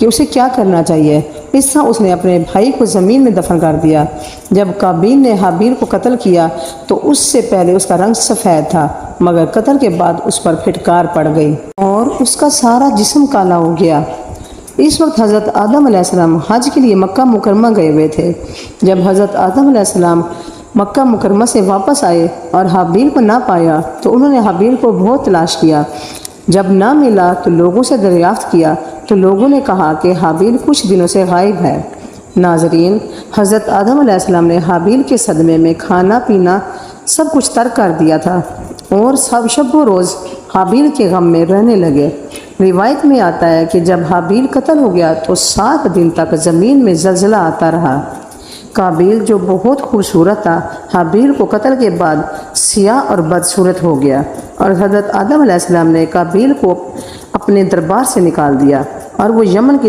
کہ اسے کیا کرنا چاہیے۔ اس طرح اس نے اپنے بھائی کو زمین میں دفن کر دیا۔ جب قابیل نے حابیل کو قتل کیا تو اس سے پہلے اس کا رنگ سفید تھا، مگر قتل کے بعد اس پر پھٹکار پڑ گئی اور اس کا سارا جسم کالا ہو گیا۔ اس وقت حضرت آدم علیہ السلام حج کے لیے مکہ مکرمہ گئے ہوئے تھے۔ جب حضرت آدم علیہ السلام مکہ مکرمہ سے واپس آئے اور حابیل کو نہ پایا تو انہوں نے حابیل کو بہت تلاش کیا۔ جب نہ ملا تو لوگوں سے دریافت کیا تو لوگوں نے کہا کہ حابیل کچھ دنوں سے غائب ہے۔ ناظرین، حضرت آدم علیہ السلام نے حابیل کے صدمے میں کھانا پینا سب کچھ ترک کر دیا تھا اور سب شب و روز حابیل کے غم میں رہنے لگے۔ روایت میں آتا ہے کہ جب حابیل قتل ہو گیا تو 7 دن تک زمین میں زلزلہ آتا رہا۔ قابیل جو بہت خوبصورت تھا، حابیل کو قتل کے بعد سیاہ اور بدصورت ہو گیا، اور حضرت آدم علیہ السلام نے قابیل کو اپنے دربار سے نکال دیا اور وہ یمن کے